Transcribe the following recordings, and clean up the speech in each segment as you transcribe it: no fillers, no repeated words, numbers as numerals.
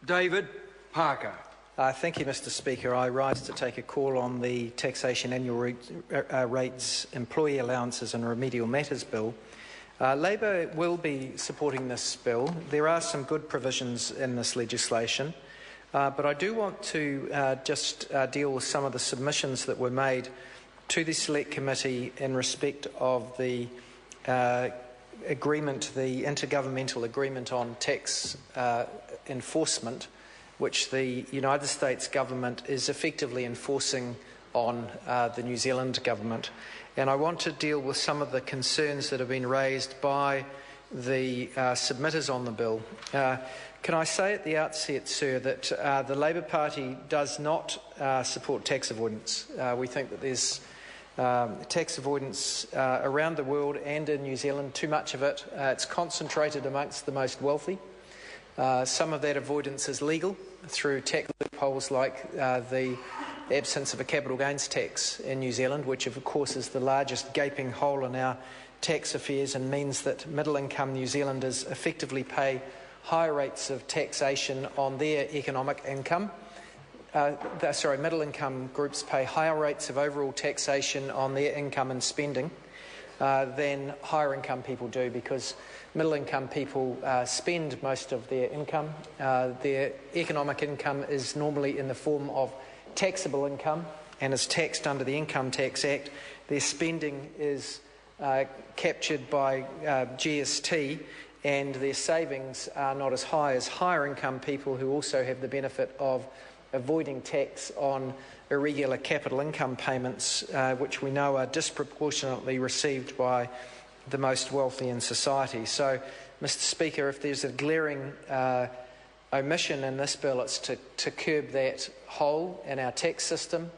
David Parker. Thank you, Mr Speaker. I rise to take a call on the Taxation Annual Rates, Employee Allowances and Remedial Matters Bill. Labor will be supporting this bill. There are some good provisions in this legislation, but I do want to just deal with some of the submissions that were made to the Select Committee in respect of the agreement, the intergovernmental agreement on tax enforcement, which the United States government is effectively enforcing on the New Zealand government. And I want to deal with some of the concerns that have been raised by the submitters on the bill. Can I say at the outset, sir, that the Labor Party does not support tax avoidance. We think that there's tax avoidance around the world and in New Zealand, too much of it. It's concentrated amongst the most wealthy. Some of that avoidance is legal through tax loopholes like the absence of a capital gains tax in New Zealand, which of course is the largest gaping hole in our tax affairs and means that middle-income New Zealanders effectively pay higher rates of taxation on their economic income. Middle-income groups pay higher rates of overall taxation on their income and spending than higher income people do, because middle income people spend most of their income. Their economic income is normally in the form of taxable income and is taxed under the Income Tax Act. Their spending is captured by GST, and their savings are not as high as higher income people who also have the benefit of avoiding tax on irregular capital income payments, which we know are disproportionately received by the most wealthy in society. So, Mr Speaker, if there's a glaring omission in this bill, it's to curb that hole in our tax system,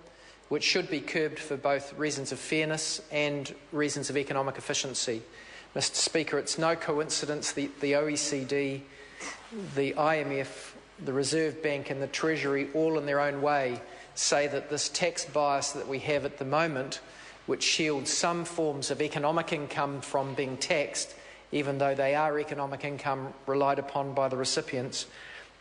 which should be curbed for both reasons of fairness and reasons of economic efficiency. Mr Speaker, it's no coincidence the OECD, the IMF, the Reserve Bank and the Treasury, all in their own way, say that this tax bias that we have at the moment, which shields some forms of economic income from being taxed, even though they are economic income relied upon by the recipients,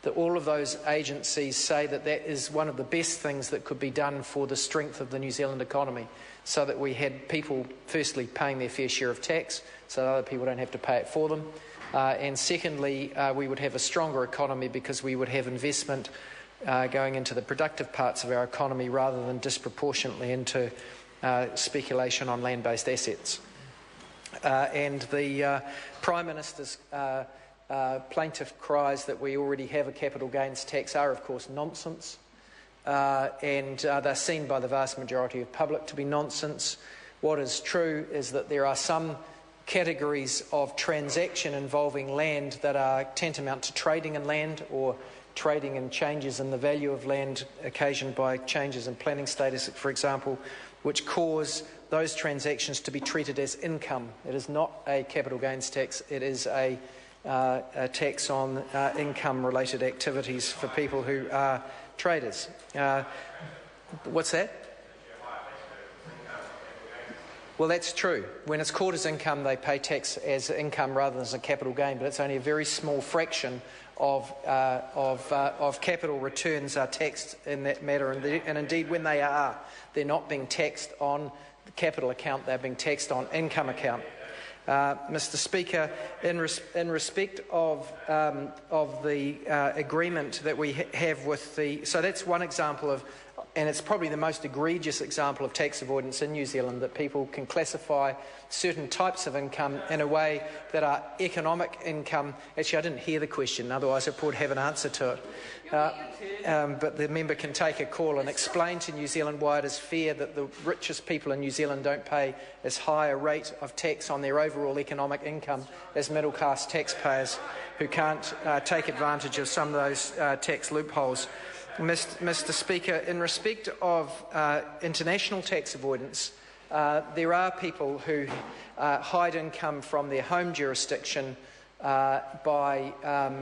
that all of those agencies say that that is one of the best things that could be done for the strength of the New Zealand economy, so that we had people firstly paying their fair share of tax so that other people don't have to pay it for them, and secondly we would have a stronger economy because we would have investment going into the productive parts of our economy rather than disproportionately into speculation on land-based assets. And the Prime Minister's plaintiff cries that we already have a capital gains tax are of course nonsense, and they're seen by the vast majority of public to be nonsense. What is true is that there are some categories of transaction involving land that are tantamount to trading in land or trading in changes in the value of land occasioned by changes in planning status, for example, which cause those transactions to be treated as income. It is not a capital gains tax, it is a tax on income-related activities for people who are traders. What's that? Well, that's true. When it's caught as income, they pay tax as income rather than as a capital gain, but it's only a very small fraction of capital returns are taxed in that matter, and indeed when they are, they're not being taxed on the capital account, they're being taxed on income account. Mr Speaker, in respect of the agreement that we have with the... So that's one example of, and it's probably the most egregious example of tax avoidance in New Zealand, that people can classify certain types of income in a way that are economic income. Actually, I didn't hear the question, otherwise I would have an answer to it. But the member can take a call and explain to New Zealand why it is fair that the richest people in New Zealand don't pay as high a rate of tax on their overall economic income as middle-class taxpayers who can't take advantage of some of those tax loopholes. Mr Speaker, in respect of international tax avoidance, there are people who hide income from their home jurisdiction by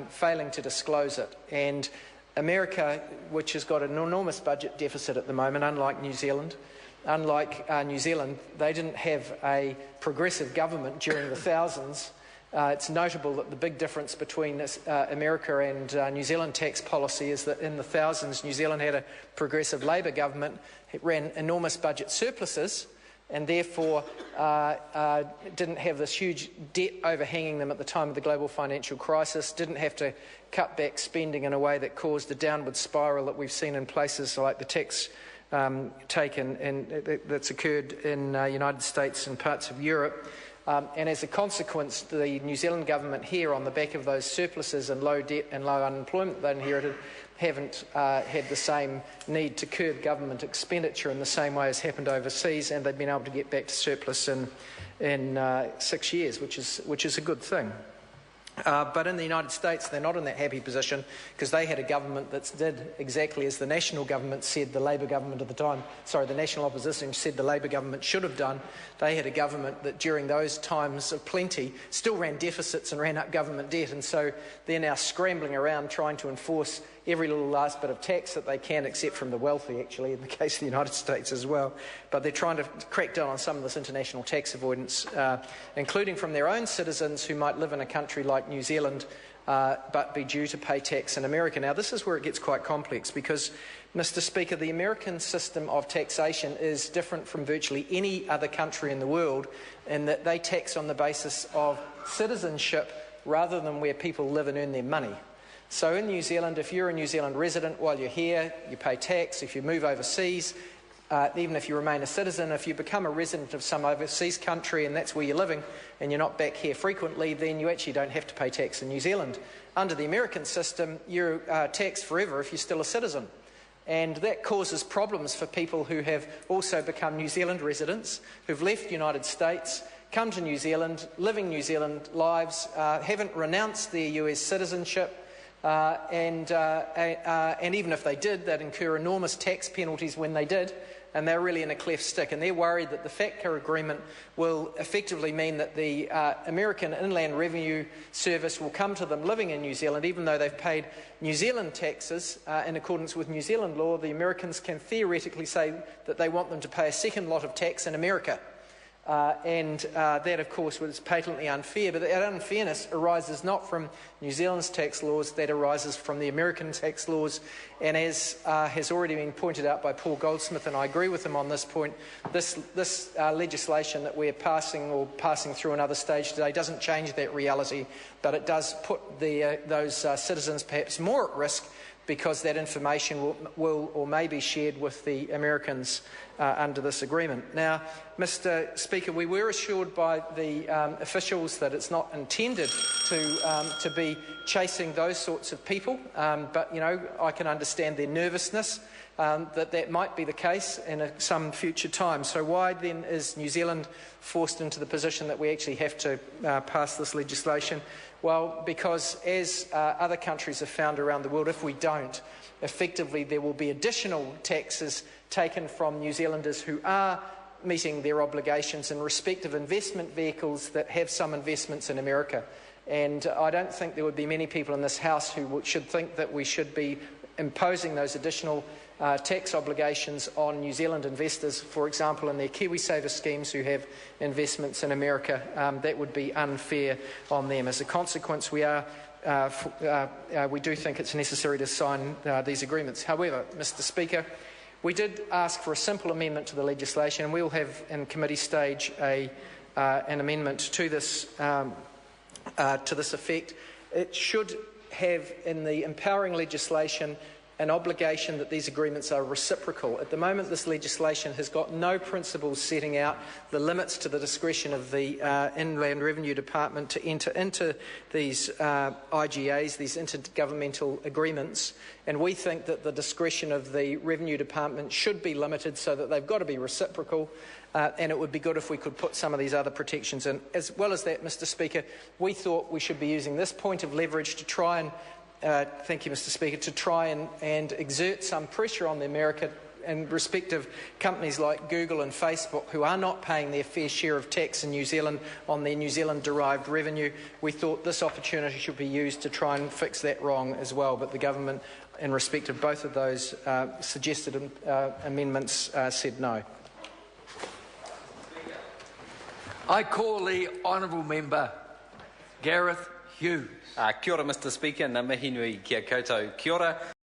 failing to disclose it. And America, which has got an enormous budget deficit at the moment, unlike New Zealand, they didn't have a progressive government during the thousands It's notable that the big difference between America and New Zealand tax policy is that in the thousands, New Zealand had a progressive Labour government. It ran enormous budget surpluses and therefore didn't have this huge debt overhanging them at the time of the global financial crisis, didn't have to cut back spending in a way that caused the downward spiral that we've seen in places like the tax take that's occurred in the United States and parts of Europe. And as a consequence, the New Zealand government here, on the back of those surpluses and low debt and low unemployment they inherited, haven't had the same need to curb government expenditure in the same way as happened overseas, and they've been able to get back to surplus in 6 years, which is a good thing. But in the United States, they're not in that happy position because they had a government that did exactly as the national government said the Labour government at the time, the national opposition said the Labour government should have done. They had a government that during those times of plenty still ran deficits and ran up government debt, and so they're now scrambling around trying to enforce every little last bit of tax that they can, except from the wealthy, actually, in the case of the United States as well. But they're trying to crack down on some of this international tax avoidance, including from their own citizens who might live in a country like New Zealand but be due to pay tax in America. Now, this is where it gets quite complex because, Mr. Speaker, the American system of taxation is different from virtually any other country in the world in that they tax on the basis of citizenship rather than where people live and earn their money. So in New Zealand, if you're a New Zealand resident while you're here, you pay tax. If you move overseas, even if you remain a citizen, if you become a resident of some overseas country and that's where you're living and you're not back here frequently, then you actually don't have to pay tax in New Zealand. Under the American system, you're taxed forever if you're still a citizen. And that causes problems for people who have also become New Zealand residents, who've left the United States, come to New Zealand, living New Zealand lives, haven't renounced their US citizenship, and even if they did, they'd incur enormous tax penalties when they did, and they're really in a cleft stick. And they're worried that the FATCA agreement will effectively mean that the American Inland Revenue Service will come to them living in New Zealand, even though they've paid New Zealand taxes in accordance with New Zealand law. The Americans can theoretically say that they want them to pay a second lot of tax in America. That, of course, was patently unfair, but that unfairness arises not from New Zealand's tax laws, that arises from the American tax laws, and as has already been pointed out by Paul Goldsmith, and I agree with him on this point, this legislation that we're passing through another stage today doesn't change that reality, but it does put those citizens perhaps more at risk because that information will or may be shared with the Americans under this agreement. Now, Mr. Speaker, we were assured by the officials that it's not intended to be chasing those sorts of people, but, you know, I can understand their nervousness that might be the case in some future time. So why then is New Zealand forced into the position that we actually have to pass this legislation? Well, because as other countries have found around the world, if we don't, effectively there will be additional taxes taken from New Zealanders who are meeting their obligations in respect of investment vehicles that have some investments in America. And I don't think there would be many people in this House who should think that we should be imposing those additional tax obligations on New Zealand investors, for example, in their KiwiSaver schemes who have investments in America. That would be unfair on them. As a consequence, we do think it's necessary to sign these agreements. However, Mr. Speaker, we did ask for a simple amendment to the legislation, and we will have in committee stage an amendment to this effect. It should have in the empowering legislation an obligation that these agreements are reciprocal. At the moment, this legislation has got no principles setting out the limits to the discretion of the Inland Revenue Department to enter into these IGAs, these intergovernmental agreements, and we think that the discretion of the Revenue Department should be limited so that they've got to be reciprocal, and it would be good if we could put some of these other protections in. As well as that, Mr. Speaker, we thought we should be using this point of leverage to try and thank you, Mr. Speaker, to try and exert some pressure on the America in respect of companies like Google and Facebook who are not paying their fair share of tax in New Zealand on their New Zealand-derived revenue. We thought this opportunity should be used to try and fix that wrong as well, but the government, in respect of both of those suggested amendments, said no. I call the honourable member Gareth Hughes. Kia ora, Mr Speaker, na mihi nui kia koutou. Kia ora.